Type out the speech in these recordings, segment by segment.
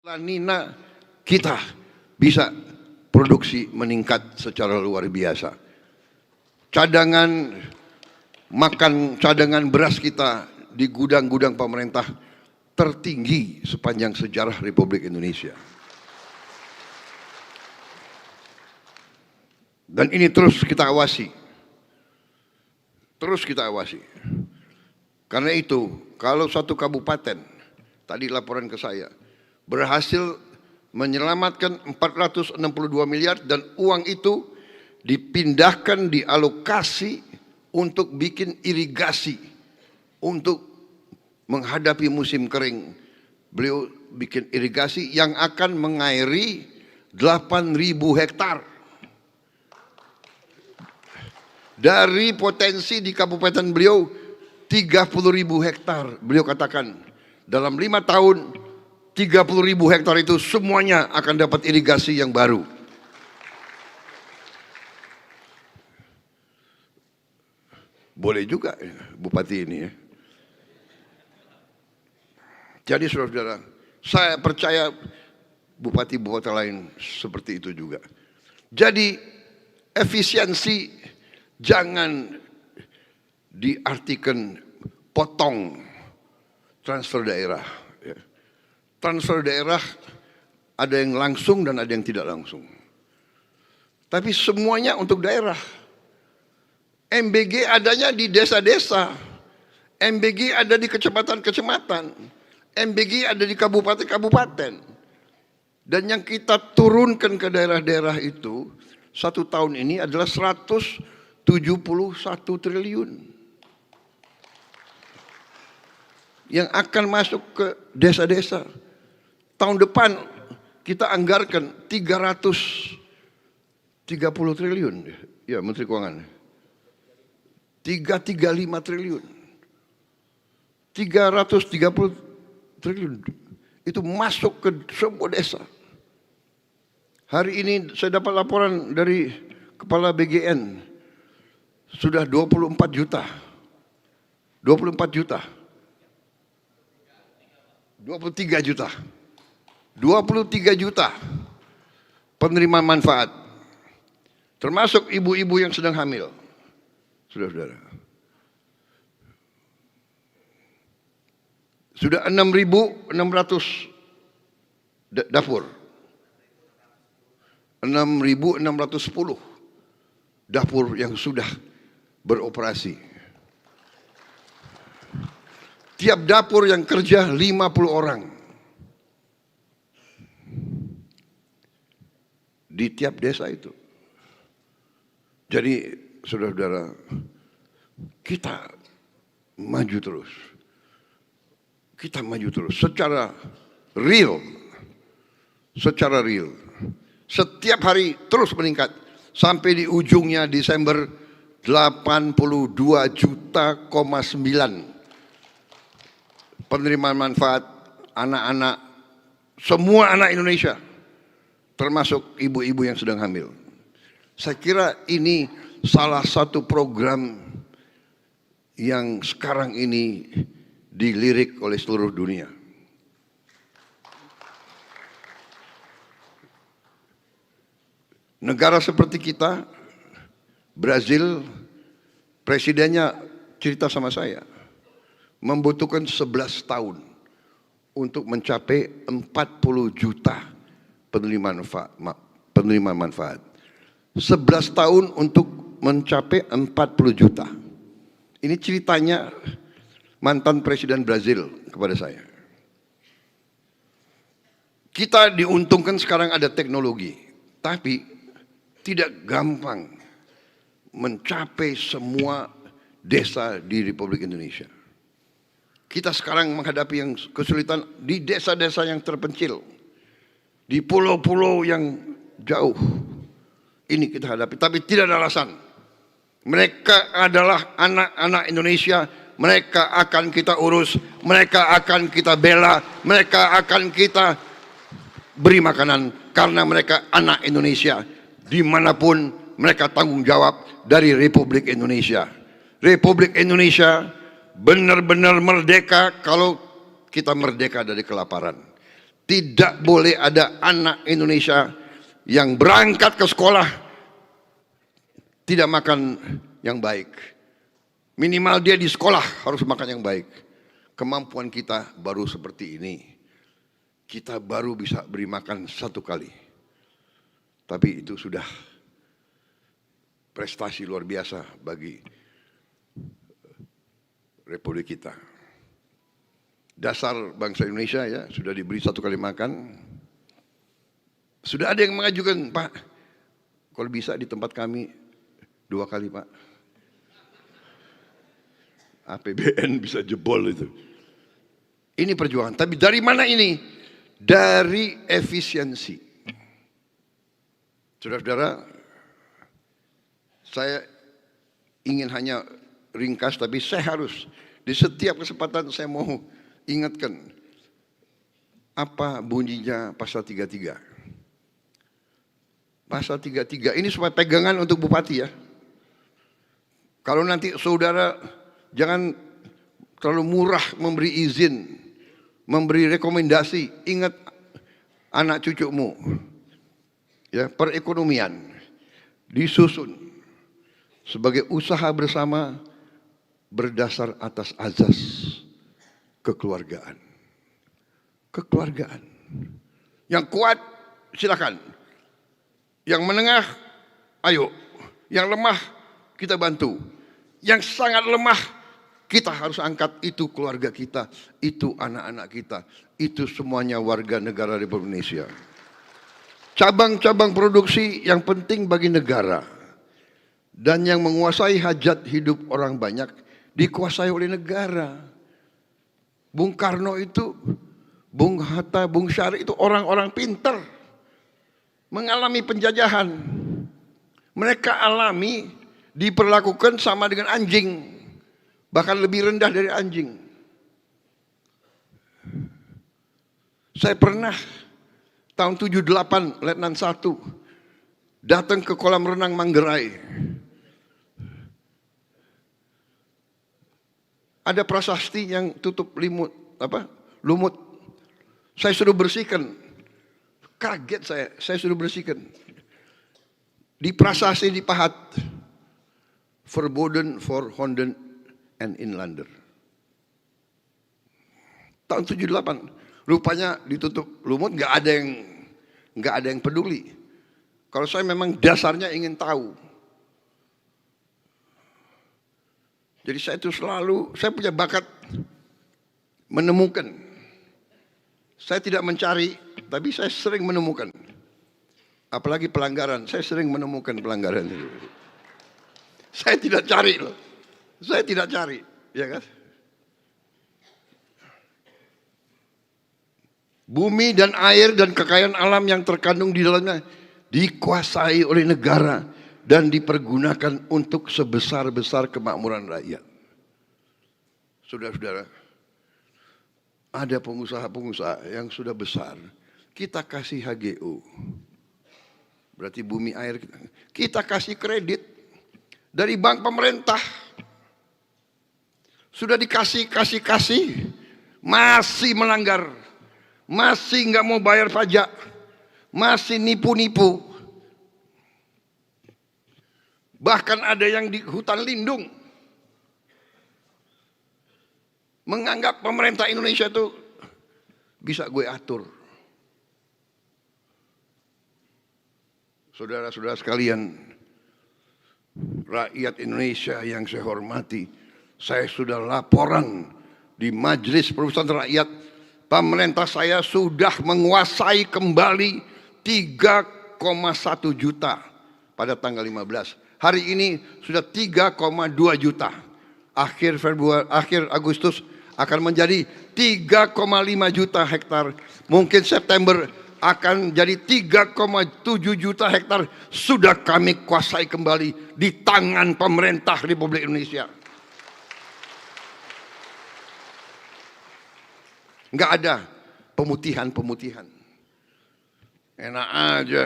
Lanina kita bisa produksi meningkat secara luar biasa. Cadangan makan, cadangan beras kita di gudang-gudang pemerintah tertinggi sepanjang sejarah Republik Indonesia. Dan ini terus kita awasi. Terus kita awasi. Karena itu, kalau satu kabupaten, tadi laporan ke saya, berhasil menyelamatkan 462 miliar dan uang itu dipindahkan, dialokasi untuk bikin irigasi, untuk menghadapi musim kering. Beliau bikin irigasi yang akan mengairi 8.000 hektar. Dari potensi di kabupaten beliau 30.000 hektar. Beliau katakan dalam 5 tahun 30.000 hektar itu semuanya akan dapat irigasi yang baru. Boleh juga Bupati ini ya. Jadi saudara-saudara, saya percaya bupati-bupati lain seperti itu juga. Jadi efisiensi jangan diartikan potong transfer daerah. Transfer daerah ada yang langsung dan ada yang tidak langsung. Tapi semuanya untuk daerah. MBG adanya di desa-desa. MBG ada di kecamatan-kecamatan. MBG ada di kabupaten-kabupaten. Dan yang kita turunkan ke daerah-daerah itu, 1 tahun ini adalah 171 triliun. Yang akan masuk ke desa-desa. Tahun depan kita anggarkan 330 triliun. Ya, Menteri Keuangan. 335 triliun. 330 triliun. Itu masuk ke semua desa. Hari ini saya dapat laporan dari Kepala BGN. Sudah 24 juta. 24 juta. 23 juta. 23 juta penerima manfaat. Termasuk ibu-ibu yang sedang hamil. Saudara-saudara. Sudah 6.600 dapur. 6.610 dapur yang sudah beroperasi. Tiap dapur yang kerja 50 orang. Di tiap desa itu. Jadi saudara-saudara, kita maju terus. Kita maju terus secara real. Secara real. Setiap hari terus meningkat. Sampai di ujungnya Desember 82,9 juta penerima manfaat anak-anak, semua anak Indonesia. Termasuk ibu-ibu yang sedang hamil. Saya kira ini salah satu program yang sekarang ini dilirik oleh seluruh dunia. Negara seperti kita, Brazil, presidennya cerita sama saya, membutuhkan 11 tahun untuk mencapai 40 juta penerima manfaat. 11 tahun untuk mencapai 40 juta. Ini ceritanya mantan presiden Brazil kepada saya. Kita diuntungkan sekarang ada teknologi, tapi tidak gampang mencapai semua desa di Republik Indonesia. Kita sekarang menghadapi yang kesulitan di desa-desa yang terpencil. Di pulau-pulau yang jauh. Ini kita hadapi. Tapi tidak ada alasan. Mereka adalah anak-anak Indonesia. Mereka akan kita urus. Mereka akan kita bela. Mereka akan kita beri makanan. Karena mereka anak Indonesia. Dimanapun mereka tanggung jawab dari Republik Indonesia. Republik Indonesia benar-benar merdeka kalau kita merdeka dari kelaparan. Tidak boleh ada anak Indonesia yang berangkat ke sekolah tidak makan yang baik. Minimal dia di sekolah harus makan yang baik. Kemampuan kita baru seperti ini. Kita baru bisa beri makan satu kali. Tapi itu sudah prestasi luar biasa bagi Republik kita. Dasar bangsa Indonesia ya sudah diberi satu kali makan. Sudah ada yang mengajukan, Pak, kalau bisa di tempat kami 2 kali, Pak. APBN bisa jebol itu. Ini perjuangan. Tapi dari mana ini? Dari efisiensi. Saudara-saudara, saya ingin hanya ringkas, tapi saya harus di setiap kesempatan saya mau ingatkan apa bunyinya pasal 33. Pasal 33 ini supaya pegangan untuk bupati ya. Kalau nanti saudara jangan terlalu murah memberi izin, memberi rekomendasi. Ingat anak cucumu. Ya, perekonomian disusun sebagai usaha bersama berdasar atas azas kekeluargaan. Kekeluargaan. Yang kuat silakan. Yang menengah, ayo. Yang lemah, kita bantu. Yang sangat lemah, kita harus angkat. Itu keluarga kita, itu anak-anak kita, itu semuanya warga negara Republik Indonesia. Cabang-cabang produksi yang penting bagi negara dan yang menguasai hajat hidup orang banyak dikuasai oleh negara. Bung Karno itu, Bung Hatta, Bung Syarif itu orang-orang pintar. Mengalami penjajahan. Mereka alami diperlakukan sama dengan anjing. Bahkan lebih rendah dari anjing. Saya pernah tahun 78 Letnan 1 datang ke kolam renang Manggarai. Ada prasasti yang tutup lumut. Saya suruh bersihkan. Kaget saya suruh bersihkan. Di prasasti di Pahat. Verboden for Honden and Inlander. Tahun 78. Rupanya ditutup lumut, nggak ada yang peduli. Kalau saya memang dasarnya ingin tahu. Jadi saya itu saya punya bakat menemukan. Saya tidak mencari, tapi saya sering menemukan. Apalagi pelanggaran, saya sering menemukan pelanggaran itu. Saya tidak cari loh. Saya tidak cari, ya kan? Bumi dan air dan kekayaan alam yang terkandung di dalamnya dikuasai oleh negara dan dipergunakan untuk sebesar-besar kemakmuran rakyat. Saudara-saudara, ada pengusaha-pengusaha yang sudah besar, kita kasih HGO. Berarti bumi air kita kasih kredit dari bank pemerintah. Sudah dikasih, masih melanggar. Masih nggak mau bayar pajak. Masih nipu-nipu. Bahkan ada yang di hutan lindung menganggap pemerintah Indonesia itu bisa gue atur. Saudara-saudara sekalian, rakyat Indonesia yang saya hormati, saya sudah laporan di Majelis Permusyawaratan Rakyat, pemerintah saya sudah menguasai kembali 3,1 juta pada tanggal 15. Hari ini sudah 3,2 juta. Akhir Agustus akan menjadi 3,5 juta hektar. Mungkin September akan jadi 3,7 juta hektar. Sudah kami kuasai kembali di tangan pemerintah Republik Indonesia. Enggak ada pemutihan. Enak aja.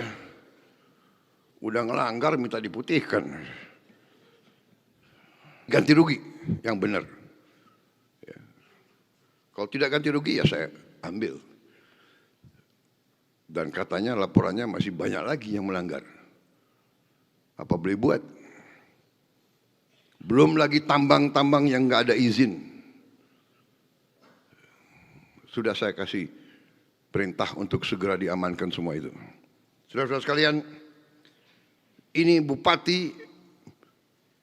Udah ngelanggar minta diputihkan. Ganti rugi yang benar. Ya. Kalau tidak ganti rugi ya saya ambil. Dan katanya laporannya masih banyak lagi yang melanggar. Apa boleh buat? Belum lagi tambang-tambang yang nggak ada izin. Sudah saya kasih perintah untuk segera diamankan semua itu. Saudara-saudara sekalian, ini Bupati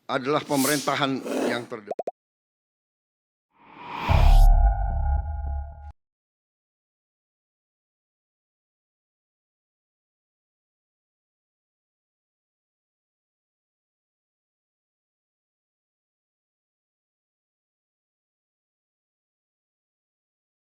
adalah pemerintahan yang terdepan.